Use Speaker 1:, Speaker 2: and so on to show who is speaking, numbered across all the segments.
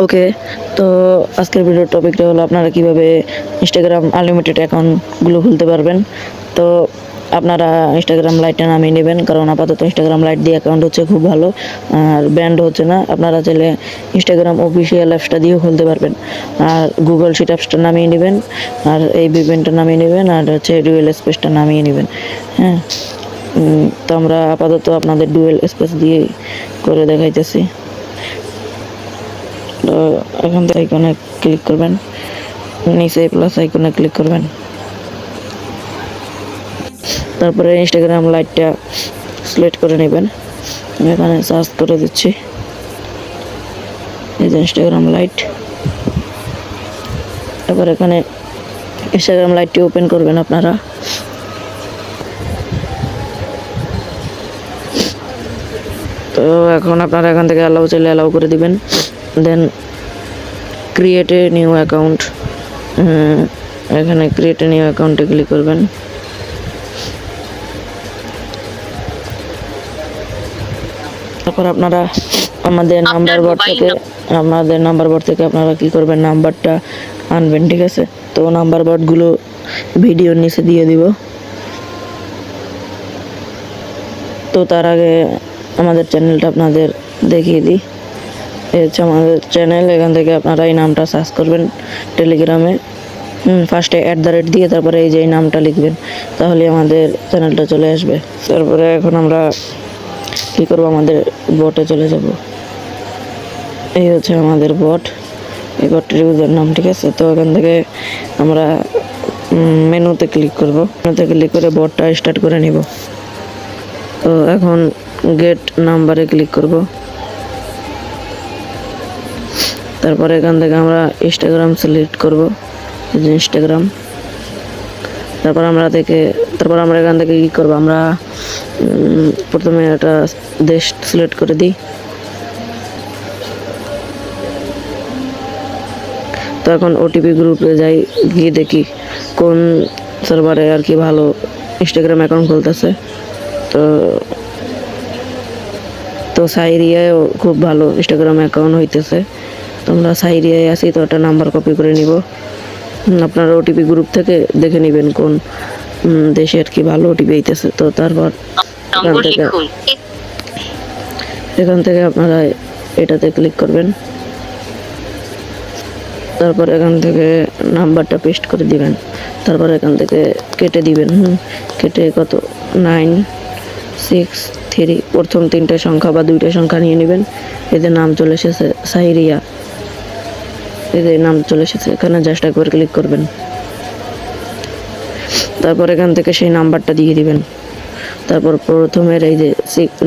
Speaker 1: ওকে, তো আজকের ভিডিওর টপিকটা হলো আপনারা কিভাবে ইনস্টাগ্রাম আনলিমিটেড অ্যাকাউন্টগুলো খুলতে পারবেন। তো আপনারা ইনস্টাগ্রাম লাইটটা নামিয়ে নেবেন, কারণ আপাতত ইনস্টাগ্রাম লাইট দিয়ে অ্যাকাউন্ট হচ্ছে খুব ভালো আর ব্যান্ড হচ্ছে না। আপনারা চাইলে ইনস্টাগ্রাম অফিসিয়াল অ্যাপসটা দিয়েও খুলতে পারবেন। আর গুগল শিট অ্যাপসটা নামিয়ে নেবেন, আর এই ভিপিএনটা নামিয়ে নেবেন, আর হচ্ছে ডুয়েল স্পেসটা নামিয়ে নেবেন। হ্যাঁ, তো আমরা আপাতত আপনাদের ডুয়েল স্পেস দিয়ে করে দেখাইতেছি। তো এখান থেকে আইকনে ক্লিক করবেন, নিচে প্লাস আইকনে ক্লিক করবেন, তারপরে ইনস্টাগ্রাম লাইটটা সিলেক্ট করে নেবেন। আমি এখানে সার্চ করে দিচ্ছি, এই যে ইনস্টাগ্রাম লাইট। তারপর এখানে ইনস্টাগ্রাম লাইটটি ওপেন করবেন আপনারা। তো এখন আপনারা এখান থেকে অ্যালাউ চাইলে অ্যালাউ করে দিবেন। দেন ক্রিয়েট এ নিউ অ্যাকাউন্ট, এখানে ক্রিয়েট এ নিউ অ্যাকাউন্টে ক্লিক করবেন। তারপর আপনারা আমাদের নাম্বার বোর্ড থেকে আপনারা কি করবেন, নাম্বারটা আনবেন, ঠিক আছে? তো নাম্বার বোর্ডগুলো ভিডিওর নিচে দিয়ে দিব। তো তার আগে আমাদের চ্যানেলটা আপনাদের দেখিয়ে দিই। এই হচ্ছে আমাদের চ্যানেল। এখান থেকে আপনারা এই নামটা সার্চ করবেন টেলিগ্রামে, ফার্স্টে @ দিয়ে তারপরে এই যে এই নামটা লিখবেন, তাহলে আমাদের চ্যানেলটা চলে আসবে। তারপরে এখন আমরা কি করব, আমাদের বটে চলে যাব। এই হচ্ছে আমাদের বট, এই বটের ইউজার নাম, ঠিক আছে? তো এখান থেকে আমরা মেনুতে ক্লিক করব, মেনুতে ক্লিক করে বটটা স্টার্ট করে নিব। তো এখন গেট নাম্বারে ক্লিক করব। তারপরে এখান থেকে আমরা ইনস্টাগ্রাম সিলেক্ট করব, ইনস্টাগ্রাম। তারপর আমরা এখান থেকে কি করব, আমরা প্রথমে একটা দেশ সিলেক্ট করে দিই। তো এখন ওটিপি গ্রুপে যাই, গিয়ে দেখি কোন সার্ভারে আর কি ভালো ইনস্টাগ্রাম অ্যাকাউন্ট খুলতেছে। তো সাইরিয়ায়ও খুব ভালো ইনস্টাগ্রাম অ্যাকাউন্ট হইতেছে। তো আমরা সাইরিয়ায় আছি, তো একটা নাম্বার কপি করে নিব। আপনারা ওটিপি গ্রুপ থেকে দেখে নেবেন কোন দেশে আর কি ভালো ওটিপি আইতেছে। তো তারপর এখান থেকে আপনারা এটাতে ক্লিক করবেন। তারপর এখান থেকে নাম্বারটা পেস্ট করে দিবেন। তারপর এখান থেকে কেটে দিবেন, কেটে কত 963 প্রথম 3টে সংখ্যা বা 2টে সংখ্যা নিয়ে নেবেন। এদের নাম চলে এসেছে সাইরিয়া, এদের নাম চলে এসেছে, এখানে জাস্ট একবার ক্লিক করবেন। তারপর এখান থেকে সেই নাম্বারটা দিয়ে দিবেন। তারপর প্রথমের এই যে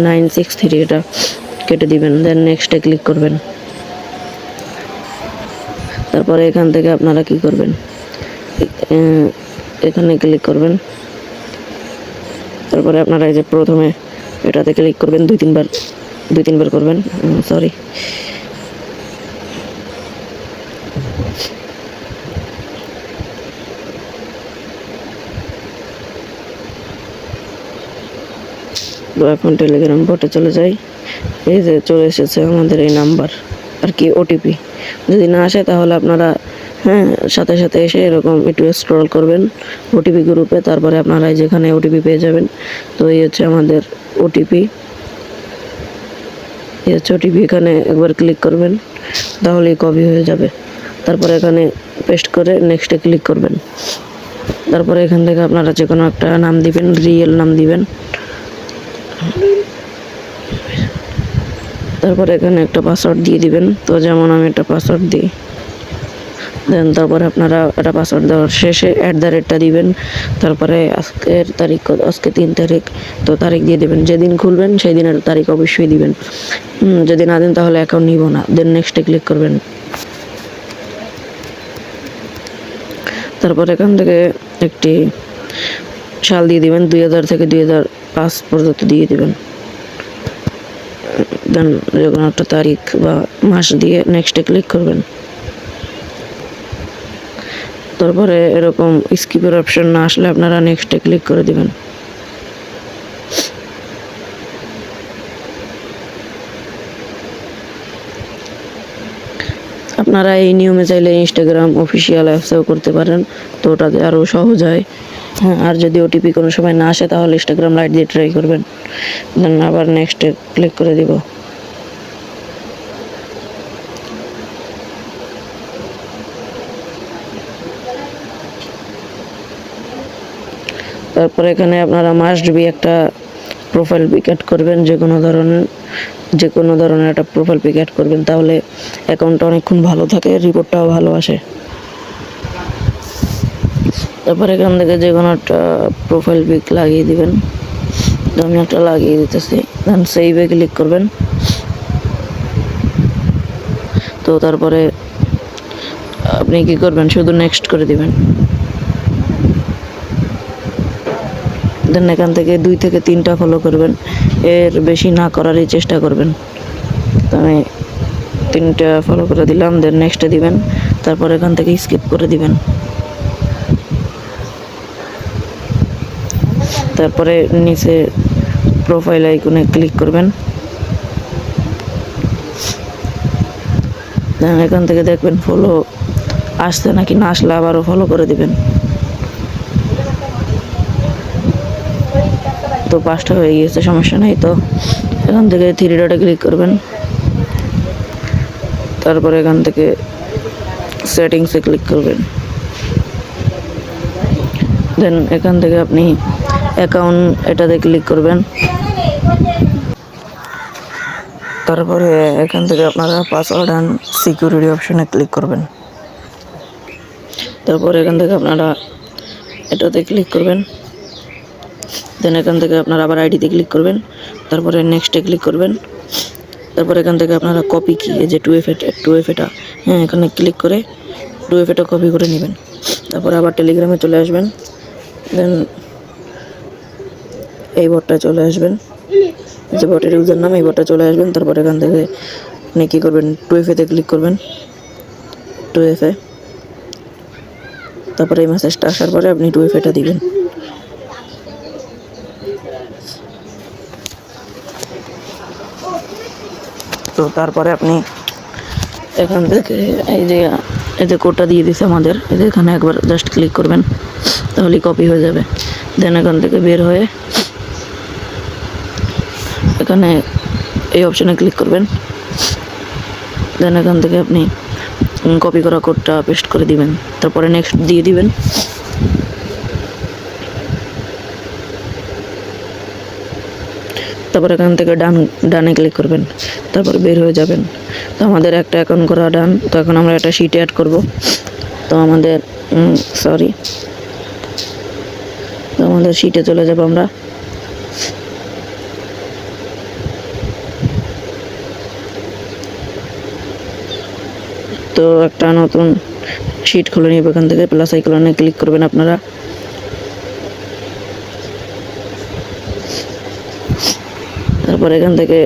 Speaker 1: 963 এটা কেটে দিবেন, দেন নেক্সটে ক্লিক করবেন। তারপরে এখান থেকে আপনারা কি করবেন, এখানে ক্লিক করবেন। তারপরে আপনারা এই যে প্রথমে এটাতে ক্লিক করবেন, 2-3বার করবেন, সরি। তো এখন টেলিগ্রাম বটে চলে যাই। এই যে চলে এসেছে আমাদের এই নাম্বার আর কি ওটিপি। যদি না আসে তাহলে আপনারা সাথে সাথে এসে এরকম একটু স্ক্রল করবেন ওটিপি গ্রুপে, তারপরে আপনারা যেখানে ওটিপি পেয়ে যাবেন। তো এই হচ্ছে আমাদের ওটিপি, এই হচ্ছে ওটিপি। এখানে একবার ক্লিক করবেন, তাহলেই কপি হয়ে যাবে। তারপরে এখানে পেস্ট করে নেক্সটে ক্লিক করবেন। তারপরে এখান থেকে আপনারা যে কোনো একটা নাম দিবেন, রিয়েল নাম দিবেন। তারপরে এখানে একটা পাসওয়ার্ড দিয়ে দিবেন। তো যেমন আমি একটা পাসওয়ার্ড দিই, দেন তারপরে আপনারা একটা পাসওয়ার্ড দেওয়ার শেষে @ দিবেন। তারপরে আজকের তারিখ, আজকে 3 তারিখ, তো তারিখ দিয়ে দেবেন। যেদিন খুলবেন সেই দিনের তারিখ অবশ্যই দিবেন। যদি না দেন তাহলে অ্যাকাউন্ট নিব না। দেন নেক্সটে ক্লিক করবেন। তারপর এখান থেকে একটি সাল দিয়ে দিবেন, 2000 থেকে 2005 পর্যন্ত দিয়ে দিবেন। দেন যে কোনো একটা তারিখ বা মাস দিয়ে নেক্সটে ক্লিক করবেন। তারপরে এরকম স্কিপের অপশন না আসলে আপনারা নেক্সটে ক্লিক করে দিবেন। আপনারা এই নিয়মে চাইলে ইনস্টাগ্রাম অফিসিয়াল অ্যাপসেও করতে পারেন, তো ওটাতে আরও সহজ হয়। হ্যাঁ, আর যদি ওটিপি কোনো সময় না আসে তাহলে ইনস্টাগ্রাম লাইট দিয়ে ট্রাই করবেন, দেন আবার নেক্সটে ক্লিক করে দিব। তারপরে এখানে আপনারা মাস্ট বি একটা প্রোফাইল পিক অ্যাড করবেন, যে কোনো ধরনের একটা প্রোফাইল পিক অ্যাড করবেন, তাহলে অ্যাকাউন্টটা অনেকক্ষণ ভালো থাকে, রিপোর্টটাও ভালো আসে। তারপর এখান থেকে যে কোনো একটা প্রোফাইল পিক লাগিয়ে দিবেন, তো আমি একটা লাগিয়ে দিতেছি, দেন সেভে ক্লিক করবেন। তো তারপরে আপনি কি করবেন, শুধু নেক্সট করে দিবেন। দেন এখান থেকে 2 থেকে 3টা ফলো করবেন, এর বেশি না করারই চেষ্টা করবেন। তো আমি 3টা ফলো করে দিলাম, দেন নেক্সটে দিবেন। তারপর এখান থেকে স্কিপ করে দিবেন। তারপরে নিচে প্রোফাইল আইকনে ক্লিক করবেন, দেন এখান থেকে দেখবেন ফলো আসছে নাকি, না আসলে আবারও ফলো করে দিবেন। তো 5টা হয়ে গিয়েছে, সমস্যা নেই। তো এখান থেকে 3 ডটে ক্লিক করবেন, তারপরে এখান থেকে সেটিংসে ক্লিক করবেন, দেন এখান থেকে আপনি অ্যাকাউন্ট এটাতে ক্লিক করবেন। তারপরে এখান থেকে আপনারা পাসওয়ার্ড অ্যান্ড সিকিউরিটি অপশনে ক্লিক করবেন। তারপর এখান থেকে আপনারা এটাতে ক্লিক করবেন, দেন এখান থেকে আপনারা আবার আইডিতে ক্লিক করবেন, তারপরে নেক্সটে ক্লিক করবেন। তারপর এখান থেকে আপনারা কপি কি, এই যে 2FA এটা, হ্যাঁ, এখানে ক্লিক করে 2FA কপি করে নেবেন। তারপরে আবার টেলিগ্রামে চলে আসবেন, দেন এই বটটা চলে আসবেন, যে বটের ইউজার নাম, এই বটটা চলে আসবেন। তারপর এখান থেকে আপনি কী করবেন, 2FA ক্লিক করবেন, 2FA। তারপরে এই মেসেজটা আসার পরে আপনি 2FA দিবেন। তো তারপরে আপনি এখান থেকে এই যে কোডটা দিয়ে দিছে আমাদের, এখানে একবার জাস্ট ক্লিক করবেন, তাহলেই কপি হয়ে যাবে। দেন এখান থেকে বের হয়ে এখানে এই অপশানে ক্লিক করবেন, দেন এখান থেকে আপনি কপি করা কোডটা পেস্ট করে দিবেন, তারপরে নেক্সট দিয়ে দিবেন। তারপর এখান থেকে ডানে ক্লিক করবেন, তারপর বের হয়ে যাবেন। তো আমাদের একটা অ্যাকাউন্ট করা ডান। তো এখন আমরা একটা শিটে অ্যাড করব। তো আমাদের শিটে চলে যাব আমরা। তো একটা নতুন শিট খুলে নিব, এখান থেকে প্লাস আইকনে ক্লিক করবেন আপনারা। তারপর এখান থেকে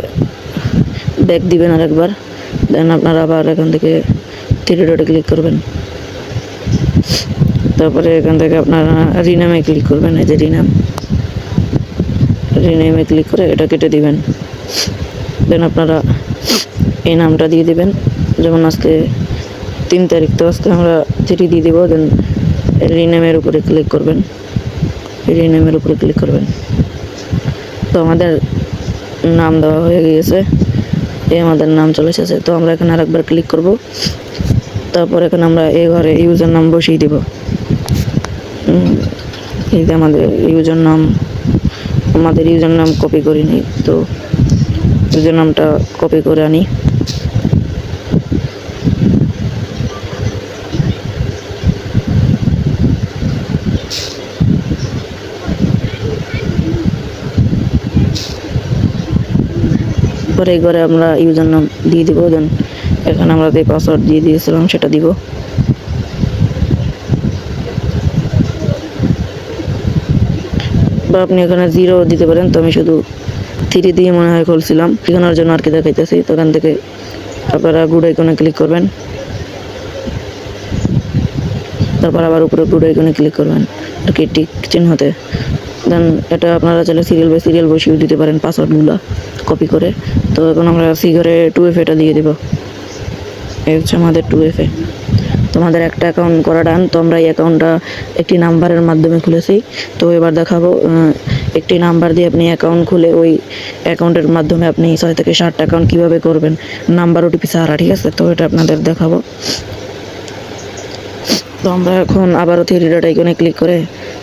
Speaker 1: ব্যাক দিবেন আরেকবার, দেন আপনারা আবার এখান থেকে 3 ডটে ক্লিক করবেন। তারপরে এখান থেকে আপনারা রিনেমে ক্লিক করবেন, এই যে রিনেমে ক্লিক করে এটা কেটে দিবেন। দেন আপনারা এই নামটা দিয়ে দিবেন, যেমন আজকে 3 তারিখ, তো আজকে আমরা 3 দিয়ে দিব। দেন রিনেমের উপরে ক্লিক করবেন, তো আমাদের নাম দেওয়া হয়ে গিয়েছে, এই আমাদের নাম চলে এসেছে। তো আমরা এখানে আরেকবার ক্লিক করব, তারপর এখানে আমরা এই ঘরে ইউজার নাম বসিয়ে দিব। এই যে আমাদের ইউজার নাম কপি করে নিই, তো ইউজার নামটা কপি করে আনি। পরে এই ঘরে আমরা ইউজার নাম দিয়ে দিব, দেন এখানে আমরা যে পাসওয়ার্ড দিয়ে দিয়েছিলাম সেটা দিব। বা আপনি এখানে 0 দিতে পারেন, তো আমি শুধু 3 দিয়ে মনে হয় খুলছিলাম, ঠিকানার জন্য আর কি দেখাইতেছি। তো এখান থেকে আপনারা গুড আইকনে ক্লিক করবেন, তারপর আবার উপরে গুড আইকনে ক্লিক করবেন আর কি টিক চিহ্নতে। দেন এটা আপনারা চাইলে সিরিয়াল বাই সিরিয়াল বসিয়ে দিতে পারেন পাসওয়ার্ডগুলো কপি করে। তো এখন আমরা সি ঘরে 2FA দিয়ে দেব। এই হচ্ছে আমাদের 2FA। তোমাদের একটা অ্যাকাউন্ট করা ডান। তো আমরা এই অ্যাকাউন্টটা একটি নাম্বারের মাধ্যমে খুলেছি। তো এবার দেখাবো একটি নাম্বার দিয়ে আপনি অ্যাকাউন্ট খুলে ওই অ্যাকাউন্টের মাধ্যমে আপনি 6 থেকে 7টা অ্যাকাউন্ট কীভাবে করবেন, নাম্বার ওটিপি ছাড়া, ঠিক আছে? তো এটা আপনাদের দেখাবো। তো আমরা এখন আবারও 3 ডট আইকনে ক্লিক করে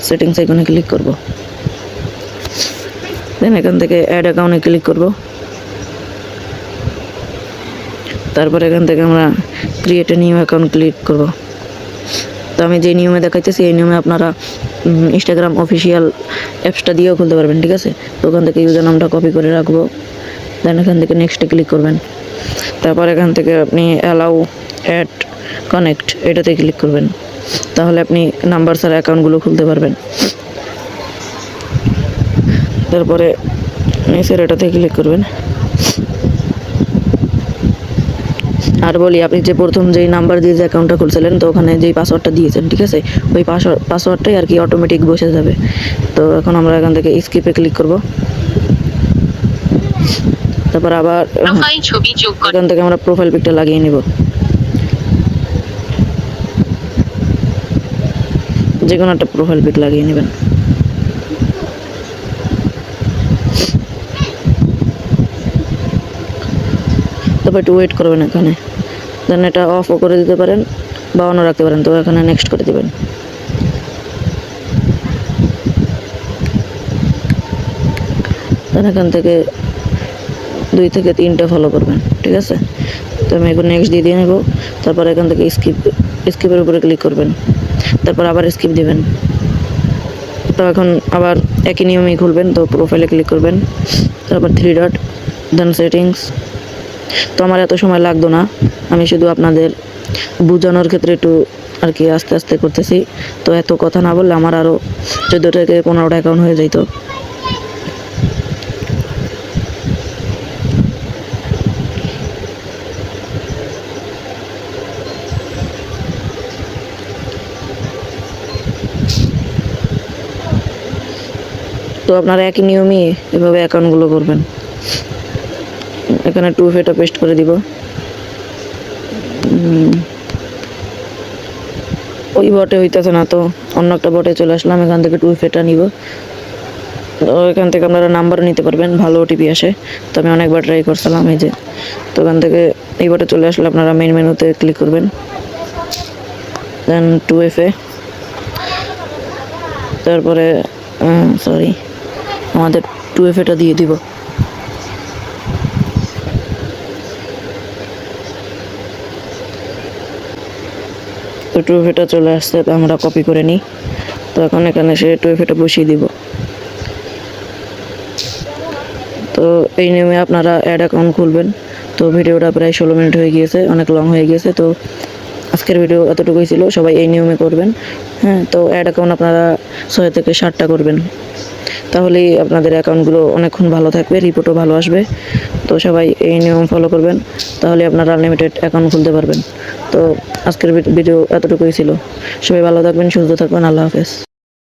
Speaker 1: সেটিংস আইকনে ক্লিক করব। দেন এখান থেকে অ্যাড অ্যাকাউন্টে ক্লিক করব। তারপর এখান থেকে আমরা create a new account click করব। তো আমি যে নিয়মে দেখাইতেছি এই নিয়মে আপনারা ইনস্টাগ্রাম অফিসিয়াল অ্যাপসটা দিয়েও খুলতে পারবেন, ঠিক আছে? তো ওখান থেকে ইউজার নামটা কপি করে রাখবো। দেন এখান থেকে নেক্সটে ক্লিক করবেন। তারপর এখান থেকে আপনি অ্যালাউ অ্যাড কানেক্ট এটাতে ক্লিক করবেন। তাহলে আপনি নাম্বার ছাড়া অ্যাকাউন্টগুলো খুলতে পারবেন। তারপরে নিচের এটাতে ক্লিক করবেন। আর বলি, আপনি যে প্রথম যেই নাম্বার দিয়ে যে অ্যাকাউন্টটা খুলছিলেন, তো ওখানে যেই পাসওয়ার্ডটা দিয়েছেন, ঠিক আছে, ওই পাসওয়ার্ডটাই আর কি অটোমেটিক বসে যাবে। তো এখন আমরা এখান থেকে স্কিপে ক্লিক করব। তারপর আবার এখান থেকে আমরা প্রোফাইল পিকটা লাগিয়ে নিব। যে কোনো একটা প্রোফাইল পিক লাগিয়ে নেবেন। তারপর একটু ওয়েট করবেন এখানে। দেন এটা অফও করে দিতে পারেন বা অনও রাখতে পারেন। তো এখানে নেক্সট করে দেবেন। দেন এখান থেকে 2 থেকে 3টা ফলো করবেন, ঠিক আছে? তো আমি এখন নেক্সট দিয়ে নেব। তারপর এখান থেকে স্কিপের উপরে ক্লিক করবেন। তারপর আবার স্কিপ দেবেন। তো এখন আবার একই নিয়মেই খুলবেন। তো প্রোফাইলে ক্লিক করবেন, তারপর 3 ডট, দেন সেটিংস। তো আমার এত সময় লাগতো না, আমি শুধু আপনাদের বোঝানোর ক্ষেত্রে একটু আর কি আস্তে আস্তে করতেছি। তো এত কথা না বললে আমার আরও 14 থেকে 15টা অ্যাকাউন্ট হয়ে যেত। তো আপনারা একই নিয়মই এভাবে অ্যাকাউন্টগুলো করবেন। এখানে 2FA পেস্ট করে দিব। ওই বটে হইতেছে না, তো অন্য একটা বটে চলে আসলাম। এখান থেকে 2FA নিব। তো এখান থেকে আপনারা নাম্বারও নিতে পারবেন, ভালো ওটিপি আসে। তো আমি অনেকবার ট্রাই করছিলাম, এই যে। তো এখান থেকে এই বটে চলে আসলে আপনারা মেইন মেনুতে ক্লিক করবেন। দেন 2FA, তারপরে আমাদের 2FA দিয়ে দিব। তো 2FA চলে আসছে, তো আমরা কপি করে নিই। তো এখন এখানে সে 2FA বসিয়ে দিব। তো এই নিয়মে আপনারা অ্যাড অ্যাকাউন্ট খুলবেন। তো ভিডিওটা প্রায় 16 মিনিট হয়ে গিয়েছে, অনেক লং হয়ে গিয়েছে। তো আজকের ভিডিও এতটুকুই ছিল। সবাই এই নিয়মে করবেন, হ্যাঁ? তো অ্যাড অ্যাকাউন্ট আপনারা 6 থেকে 7টা করবেন। তাহলেই আপনাদের অ্যাকাউন্টগুলো অনেকক্ষণ ভালো থাকবে, রিপোর্টও ভালো আসবে। তো সবাই এই নিয়ম ফলো করবেন, তাহলে আপনারা আনলিমিটেড অ্যাকাউন্ট খুলতে পারবেন। তো আজকের ভিডিও এতটুকুই ছিল। সবাই ভালো থাকবেন, সুস্থ থাকবেন। আল্লাহ হাফেজ।